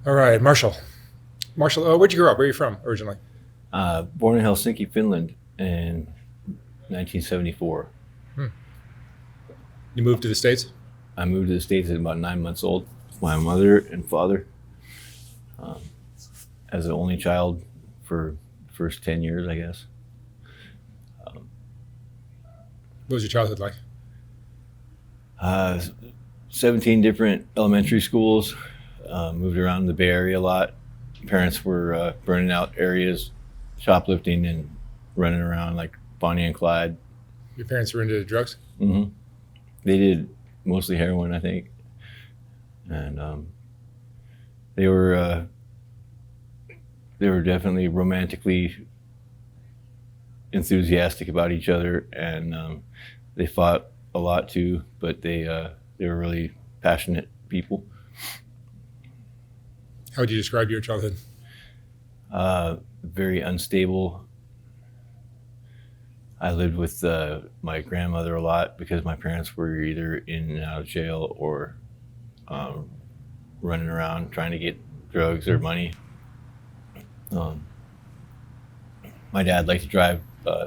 All right, Marshall. Marshall, where'd you grow up? Where are you from originally? Born in Helsinki, Finland, in 1974. Hmm. You moved to the States? I moved to the States at about 9 months old with my mother and father, um, as the only child for the first 10 years, I guess. Um, What was your childhood like? uh, 17 different elementary schools, moved around the Bay Area a lot. Parents were burning out areas, shoplifting, and running around like Bonnie and Clyde. Your parents were into drugs? hmm They did mostly heroin, I think, and they were uh, they were definitely romantically enthusiastic about each other, and they fought a lot too. But they were really passionate people. How would you describe your childhood? Very unstable. I lived with my grandmother a lot because my parents were either in and out of jail or um, running around trying to get drugs or money. Um, my dad liked to drive.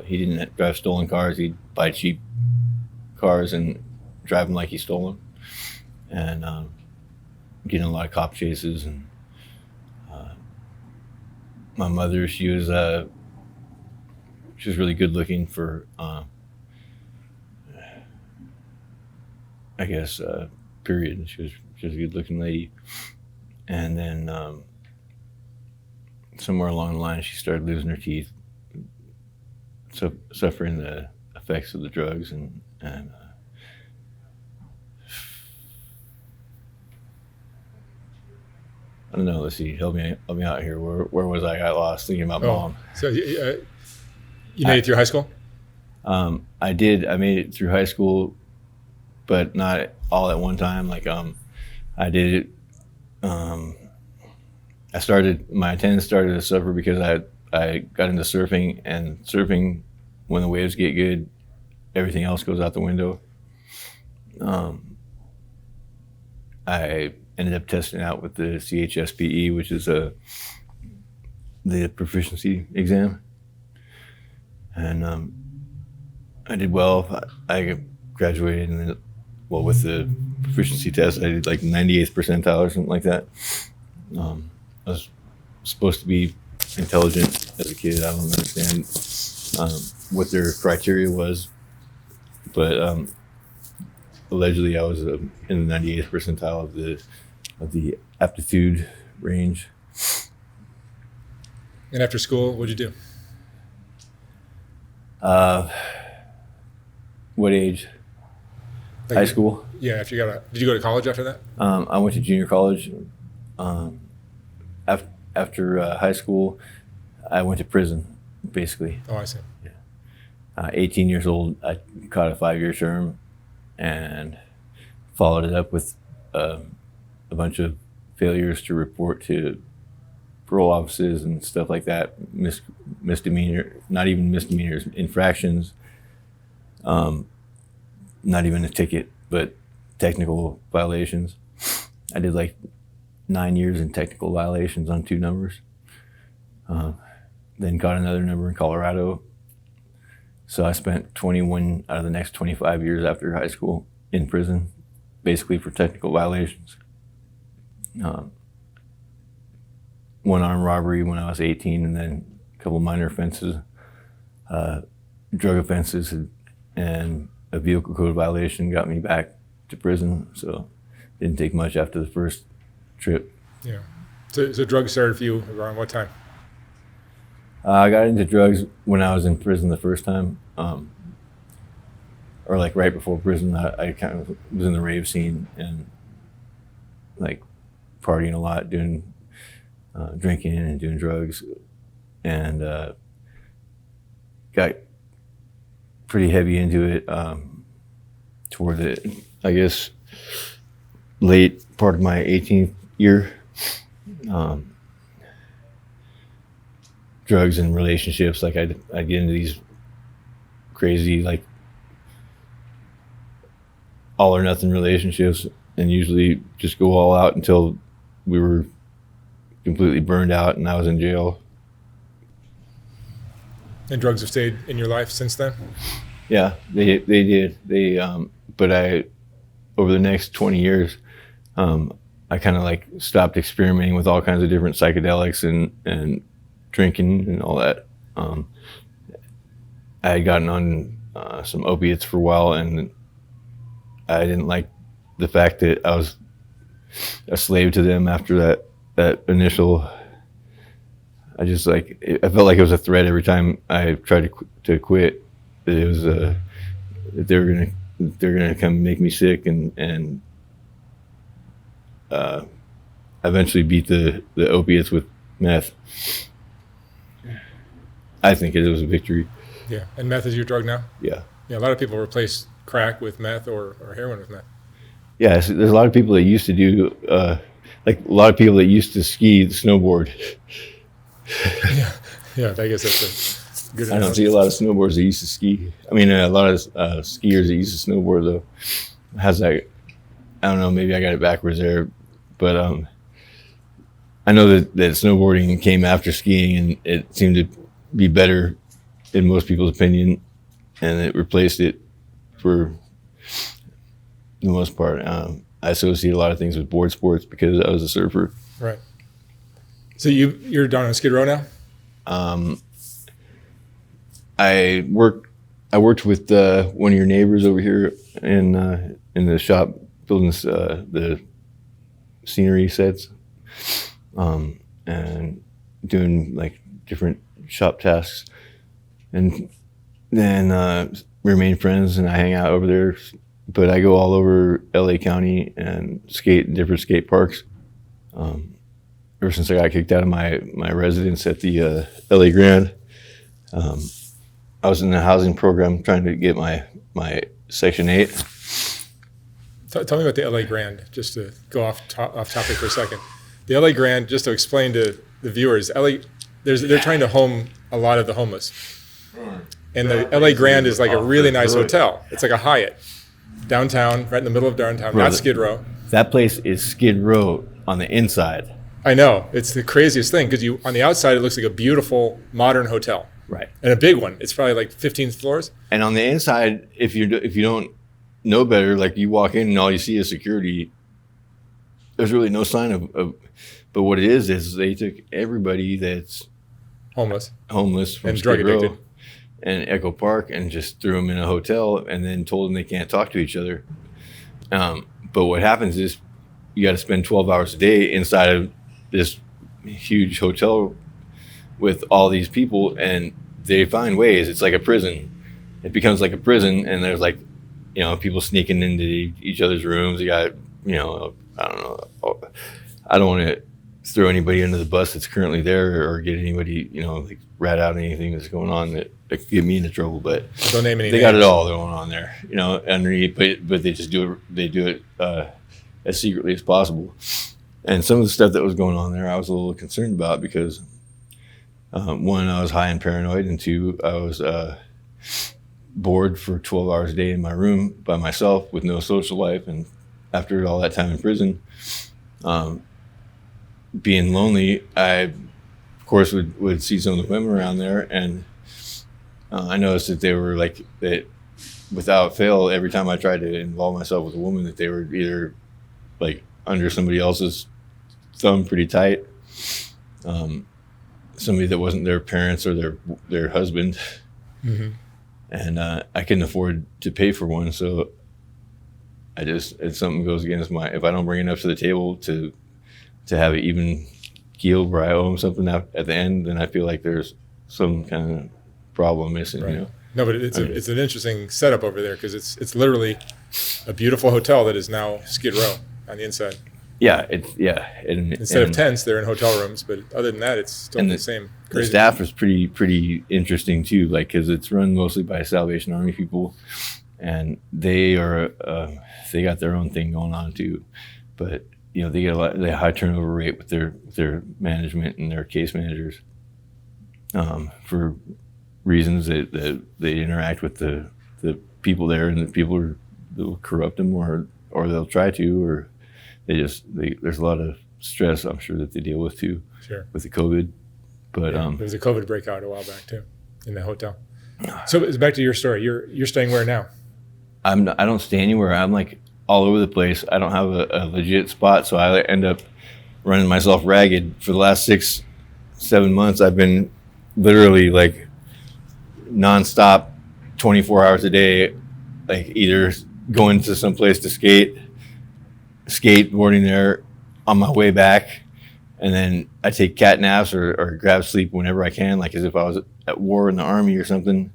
He didn't drive stolen cars. He'd buy cheap cars and drive them like he stole them, and get in a lot of cop chases. And uh, my mother, she was really good looking for, I guess, period. She was a good looking lady, and then somewhere along the line, she started losing her teeth, suffering the effects of the drugs, and I don't know. Let's see. Help me out here. Where was I? I got lost thinking about Oh, mom. so you made I it through high school? I did. I made it through high school, but not all at one time. Like I did it. Um, I started my attendance started to suffer because I got into surfing, and surfing, when the waves get good, everything else goes out the window. Um, I ended up testing out with the CHSPE, which is the proficiency exam, and I did well. I graduated, and then, well, with the proficiency test, I did like 98th percentile or something like that. I was supposed to be intelligent as a kid. I don't understand what their criteria was, but allegedly I was in the 98th percentile of the aptitude range. And after school, what'd you do? Uh, what age? Like, High school. yeah, after you got out. Did you go to college after that? I went to junior college. Um, after high school, I went to prison, basically. Oh, I see. 18 years old, I caught a 5-year term and followed it up with a bunch of failures to report to parole offices and stuff like that. Misdemeanor, not even misdemeanors, infractions, not even a ticket, but technical violations. I did like 9 years in technical violations on 2 numbers. Then got another number in Colorado. So I spent 21 out of the next 25 years after high school in prison, basically for technical violations. One armed robbery when I was 18, and then a couple minor offenses, drug offenses, and a vehicle code violation got me back to prison. So didn't take much after the first trip. Yeah. So drugs started for you around what time? I got into drugs when I was in prison the first time, or like right before prison. I kind of was in the rave scene and like partying a lot, doing drinking and doing drugs, and got pretty heavy into it toward the, I guess, late part of my 18th year. Drugs and relationships, like I'd get into these crazy, like, all or nothing relationships, and usually just go all out until we were completely burned out and I was in jail. And drugs have stayed in your life since then? Yeah, they did. But over the next 20 years, I kind of like stopped experimenting with all kinds of different psychedelics and drinking and all that. I had gotten on some opiates for a while, and I didn't like the fact that I was a slave to them after that initial. I just I felt like it was a threat every time I tried to quit. It was they're gonna come make me sick and eventually beat the opiates with meth. I think it was a victory. Yeah. And meth is your drug now? Yeah. Yeah. A lot of people replace crack with meth or heroin with meth. Yeah. So there's a lot of people that used to do like a lot of people that used to ski, snowboard. Yeah. Yeah. I guess that's a good I don't see a lot of snowboarders that used to ski. I mean, a lot of skiers that used to snowboard though. Has that? I don't know. Maybe I got it backwards there, but I know that snowboarding came after skiing, and it seemed to be better in most people's opinion, and it replaced it for the most part. I associate a lot of things with board sports because I was a surfer. Right. So you're down on Skid Row now? I worked with one of your neighbors over here in the shop building the scenery sets, and doing like different shop tasks, and then remain friends, and I hang out over there. But I go all over LA County and skate in different skate parks. Ever since I got kicked out of my residence at the LA Grand, I was in the housing program trying to get my Section 8. Tell me about the LA Grand, just to go off topic for a second. The LA Grand, just to explain to the viewers, they're trying to home a lot of the homeless. And the LA Grand is like a really nice hotel. It's like a Hyatt, downtown, right in the middle of downtown, not Skid Row. That place is Skid Row on the inside. I know. It's the craziest thing because on the outside, it looks like a beautiful modern hotel. Right. And a big one. It's probably like 15 floors. And on the inside, if you don't know better, like you walk in and all you see is security, there's really no sign of but what it is they took everybody that's homeless from and Skid drug Row addicted and Echo Park and just threw them in a hotel and then told them they can't talk to each other. But what happens is you got to spend 12 hours a day inside of this huge hotel with all these people, and they find ways. It's like a prison. It becomes like a prison, and there's like, people sneaking into each other's rooms. You got, I don't know. I don't want to throw anybody under the bus that's currently there or get anybody, like rat out anything that's going on that could get me into trouble. But don't name any they names. got it all going on there, underneath. But they just do it. They do it as secretly as possible. And some of the stuff that was going on there, I was a little concerned about because, one, I was high and paranoid, and two, I was bored for 12 hours a day in my room by myself with no social life. And after all that time in prison, being lonely, I, of course, would see some of the women around there, and I noticed that they were like that. Without fail, every time I tried to involve myself with a woman, that they were either like under somebody else's thumb pretty tight, somebody that wasn't their parents or their husband, and I couldn't afford to pay for one, so if something goes against if I don't bring enough to the table to have it even keel where I owe them something at the end, then I feel like there's some kind of problem missing. Right. No, but it's an interesting setup over there because it's literally a beautiful hotel that is now Skid Row on the inside. Yeah, Instead of tents, they're in hotel rooms, but other than that, it's still the same. Crazy. The staff is pretty interesting too, like because it's run mostly by Salvation Army people, and they got their own thing going on too, but they get they high turnover rate with their management and their case managers, for reasons that they interact with the people there, and the people will corrupt them or they'll try to, or there's a lot of stress I'm sure that they deal with too, Sure. with the COVID. But There was a COVID breakout a while back too, in the hotel. So it's back to your story. You're staying where now? I don't stay anywhere. I'm like all over the place. I don't have a legit spot, so I end up running myself ragged. For the last 6-7 months, I've been literally like nonstop, 24 hours a day, like either going to some place to skateboarding there on my way back, and then I take cat naps or grab sleep whenever I can, like as if I was at war in the army or something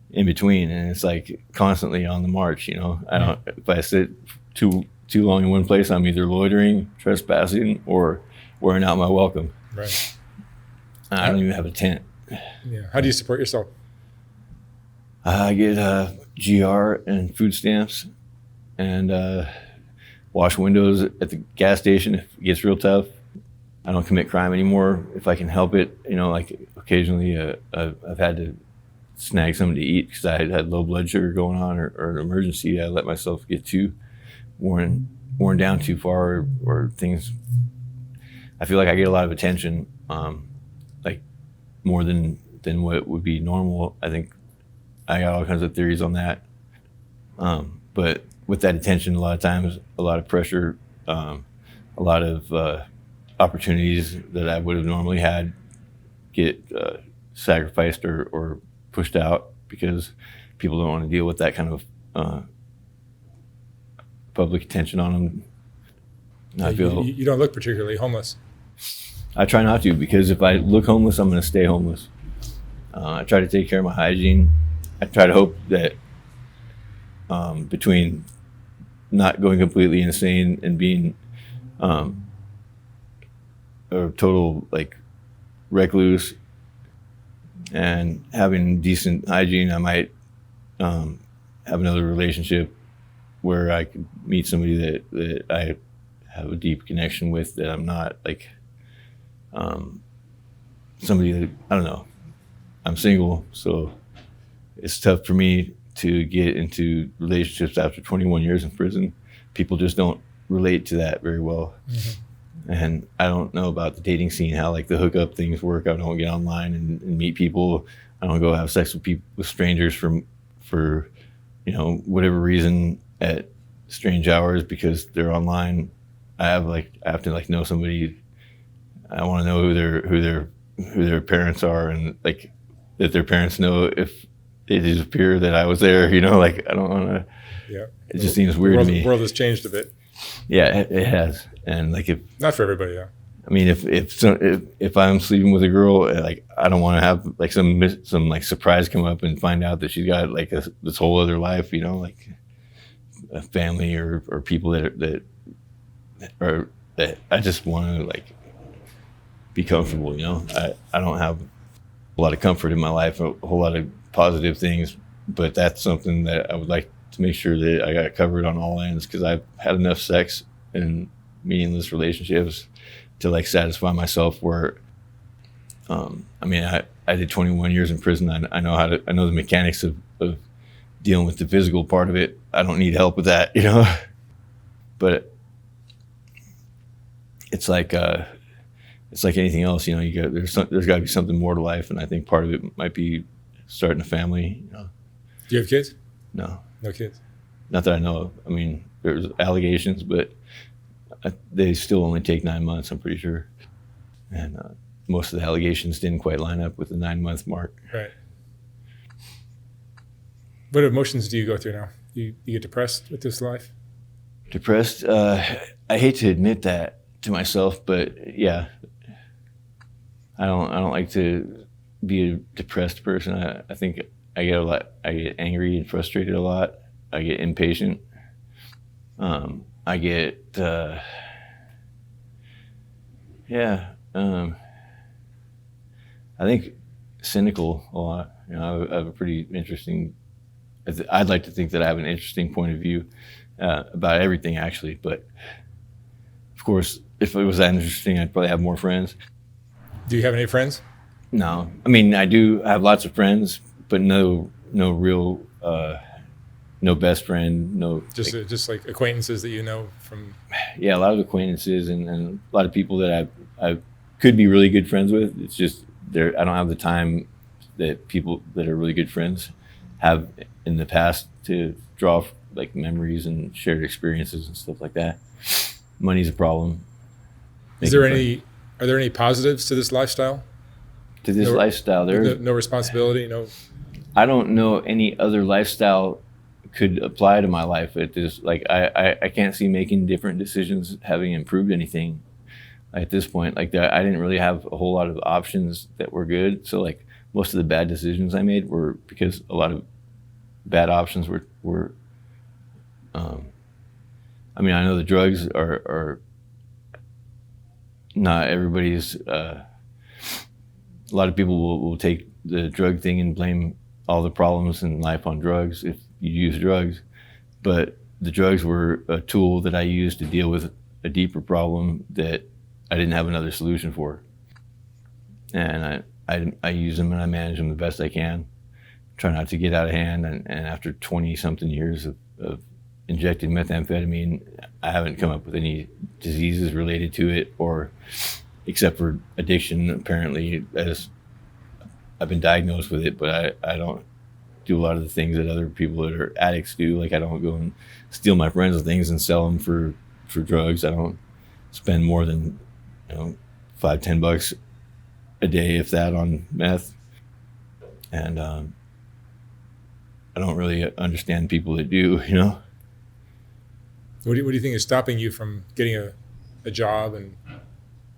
in between. And it's like constantly on the march, you know. I don't, if I sit too long in one place, I'm either loitering, trespassing, or wearing out my welcome. Right. I don't even have a tent. Yeah. How do you support yourself? I get GR and food stamps, and wash windows at the gas station if it gets real tough. I don't commit crime anymore if I can help it. You know, like occasionally I've had to snag something to eat because I had low blood sugar going on, or an emergency. I let myself get too worn down too far, or things. I feel like I get a lot of attention, like more than what would be normal. I think I got all kinds of theories on that. But with that attention, a lot of times, a lot of pressure, a lot of opportunities that I would have normally had get sacrificed or pushed out because people don't want to deal with that kind of public attention on them. I feel You don't look particularly homeless. I try not to, because if I look homeless, I'm going to stay homeless. I try to take care of my hygiene. I try to hope that between not going completely insane and being a total like recluse and having decent hygiene, I might have another relationship where I could meet somebody that I have a deep connection with, that I'm not like somebody that, I don't know. I'm single, so it's tough for me to get into relationships after 21 years in prison. People just don't relate to that very well. Mm-hmm. And I don't know about the dating scene, how like the hookup things work. I don't get online and meet people. I don't go have sex with people, with strangers for you know, whatever reason at strange hours because they're online. I have to like know somebody. I want to know who their parents are, and like that their parents know if it just appear that I was there, you know, like I don't want to. Yeah. It just seems weird to me. The world has changed a bit. Yeah, it has, and like if not for everybody, though. I mean, if I'm sleeping with a girl, like I don't want to have like some like surprise come up and find out that she's got like this whole other life, you know, like a family or people that I just want to like be comfortable, you know. I don't have a lot of comfort in my life, a whole lot of positive things, but that's something that I would like to make sure that I got covered on all ends, because I've had enough sex and meaningless relationships to like satisfy myself where I mean I did 21 years in prison. I know I know the mechanics of dealing with the physical part of it. I don't need help with that, you know. But it's like anything else, you know. There's got to be something more to life, and I think part of it might be starting a family, you know. Do you have kids? No kids. Not that I know of. I mean, there's allegations, but they still only take 9 months, I'm pretty sure. And most of the allegations didn't quite line up with the 9-month mark. Right. What emotions do you go through now? You get depressed with this life? Depressed? I hate to admit that to myself, but yeah. I don't like to be a depressed person. I think I get angry and frustrated a lot. I get impatient. I get I think cynical a lot. You know, I have a pretty interesting. I'd like to think that I have an interesting point of view about everything, actually. But of course, if it was that interesting, I'd probably have more friends. Do you have any friends? No, I mean I do. I have lots of friends, but no real no best friend, no just like acquaintances that you know from. Yeah, a lot of acquaintances and a lot of people that I could be really good friends with. It's just I don't have the time that people that are really good friends have in the past to draw like memories and shared experiences and stuff like that. Money's a problem. Are there any positives to this lifestyle? To this lifestyle, there's no responsibility, no. I don't know any other lifestyle could apply to my life. It is like I can't see making different decisions having improved anything at this point. Like I didn't really have a whole lot of options that were good. So like most of the bad decisions I made were because a lot of bad options were I mean, I know the drugs are not everybody's a lot of people will take the drug thing and blame all the problems in life on drugs if you use drugs, but the drugs were a tool that I used to deal with a deeper problem that I didn't have another solution for. And I use them and I manage them the best I can. Try not to get out of hand. And after 20 something years of injecting methamphetamine, I haven't come up with any diseases related to it, or except for addiction. Apparently, as I've been diagnosed with it, but I don't do a lot of the things that other people that are addicts do. Like I don't go and steal my friends' things and sell them for drugs. I don't spend more than $5-10 a day, if that, on meth. And I don't really understand people that do. What do you think is stopping you from getting a job and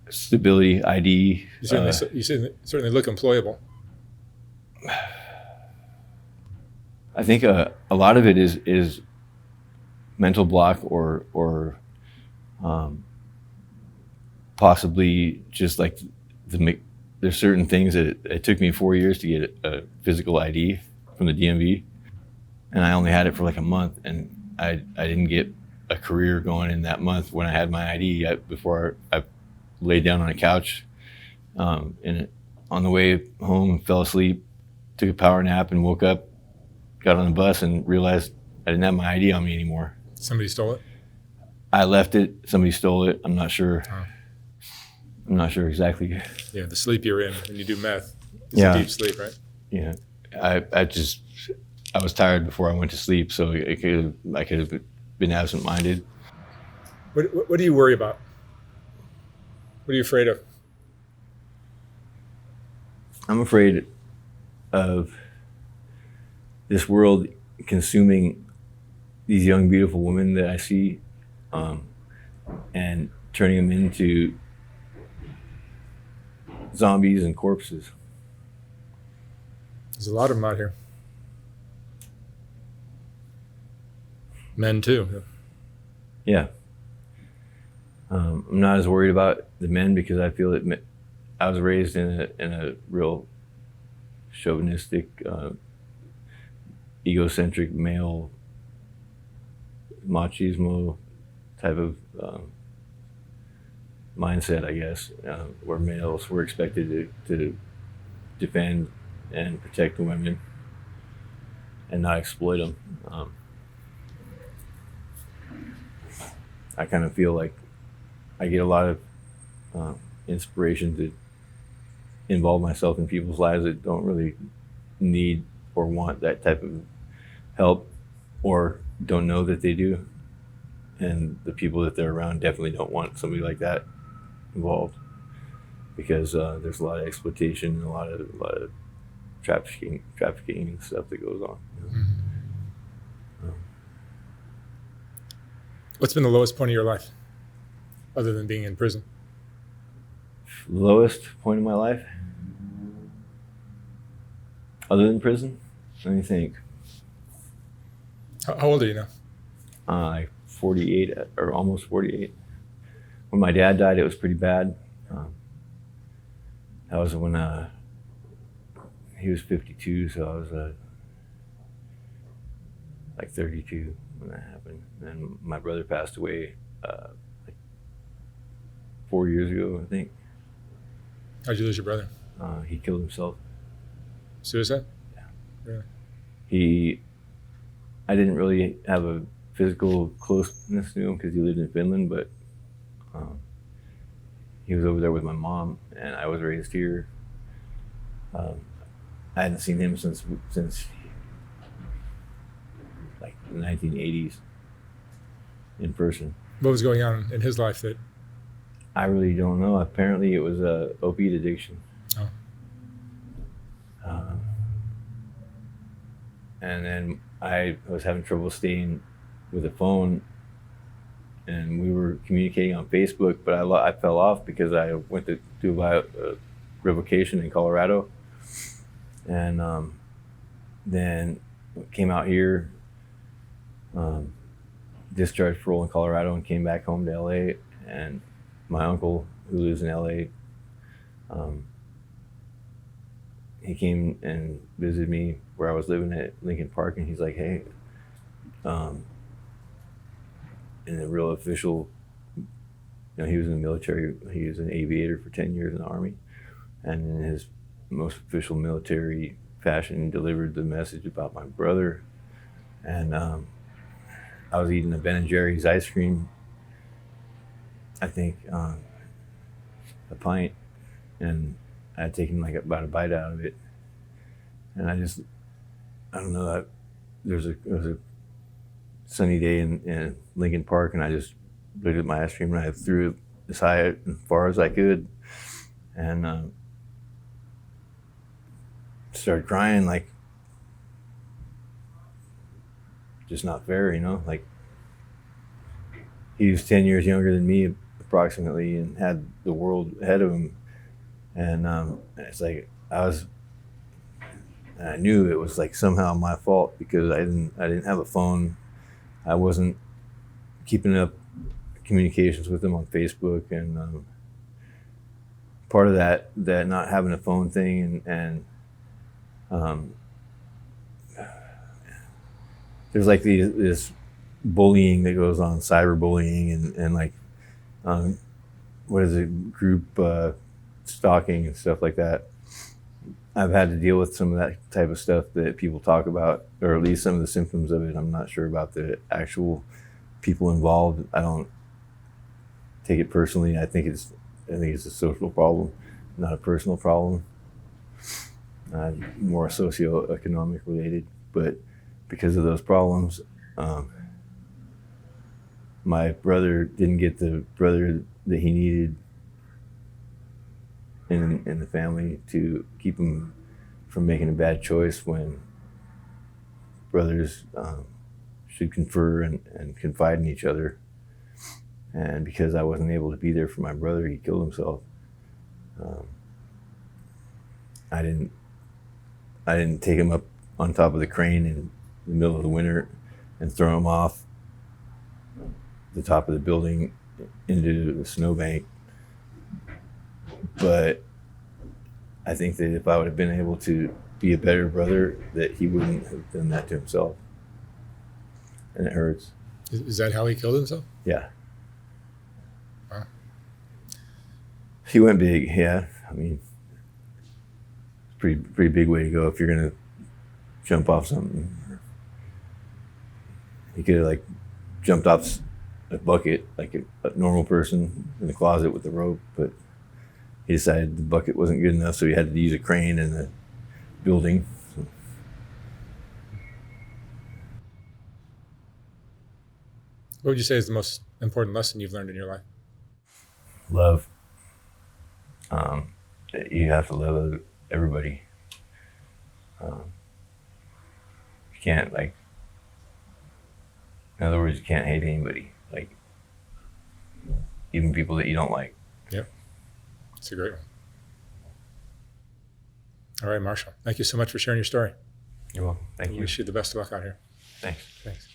stability? ID. You certainly look employable. I think a lot of it is mental block or possibly just like there's certain things that it took me 4 years to get a physical ID from the DMV, and I only had it for like a month, and I didn't get a career going in that month when I had my ID. Before I laid down on a couch and on the way home, fell asleep, took a power nap, and woke up, got on the bus, and realized I didn't have my ID on me anymore. Somebody stole it? I left it. Somebody stole it. I'm not sure. Oh. I'm not sure exactly. Yeah, the sleep you're in when you do meth. It's Yeah. a deep sleep, right? Yeah. I was tired before I went to sleep, so I could have been absent-minded. What do you worry about? What are you afraid of? I'm afraid of this world consuming these young, beautiful women that I see, and turning them into zombies and corpses. There's a lot of them out here. Men too. Yeah. I'm not as worried about the men because I feel that I was raised in a real chauvinistic, egocentric male machismo type of mindset, I guess, where males were expected to defend and protect the women and not exploit them. I kind of feel like I get a lot of inspiration to involve myself in people's lives that don't really need or want that type of help or don't know that they do. And the people that they're around definitely don't want somebody like that involved, because there's a lot of exploitation and a lot of trafficking and stuff that goes on. What's been the lowest point of your life, other than being in prison? Lowest point in my life, other than prison? Let me think. How old are you now? Like 48 or almost 48. When my dad died, it was pretty bad. That was when he was 52, so I was like 32 when that happened. And my brother passed away like 4 years ago, I think. How'd you lose your brother? He killed himself. Suicide? Yeah. Really? I didn't really have a physical closeness to him because he lived in Finland, but he was over there with my mom, and I was raised here. I hadn't seen him since like the 1980s in person. What was going on in his life that? I really don't know. Apparently, it was a opiate addiction. Oh. And then I was having trouble staying with the phone, and we were communicating on Facebook, but I fell off because I went to do a revocation in Colorado, and then came out here, discharged parole in Colorado, and came back home to LA. And my uncle, who lives in LA, he came and visited me where I was living at Lincoln Park, and he's like, hey, in a real official, he was in the military. He was an aviator for 10 years in the Army, and in his most official military fashion, delivered the message about my brother. And I was eating a Ben & Jerry's ice cream, I think a pint, and I had taken like about a bite out of it, and I don't know, it was a sunny day in Lincoln Park, and I just looked at my ice cream and I threw it as high as far as I could, and started crying, like, just not fair, like, he was 10 years younger than me approximately and had the world ahead of him, and it's like I knew it was like somehow my fault because I didn't have a phone. I wasn't keeping up communications with him on Facebook, and part of that not having a phone thing, and there's like this bullying that goes on, cyberbullying, and like what is it, group stalking and stuff like that. I've had to deal with some of that type of stuff that people talk about, or at least some of the symptoms of it. I'm not sure about the actual people involved. I don't take it personally. I think it's a social problem, not a personal problem. More socioeconomic related, but because of those problems, my brother didn't get the brother that he needed in the family to keep him from making a bad choice when brothers should confer and confide in each other. And because I wasn't able to be there for my brother, he killed himself. I didn't take him up on top of the crane in the middle of the winter and throw him off the top of the building into the snowbank. But I think that if I would have been able to be a better brother, that he wouldn't have done that to himself. And it hurts. Is that how he killed himself? Yeah. Wow. He went big, yeah. I mean, pretty big way to go if you're gonna jump off something. He could have like jumped off a bucket like a normal person in the closet with the rope, but he decided the bucket wasn't good enough, so he had to use a crane in the building. So. What would you say is the most important lesson you've learned in your life? Love. You have to love everybody. You can't, like, in other words, you can't hate anybody, like, even people that you don't like. Yep. It's a great one. All right, Marshall. Thank you so much for sharing your story. You're welcome. Thank you. Wish you the best of luck out here. Thanks. Thanks.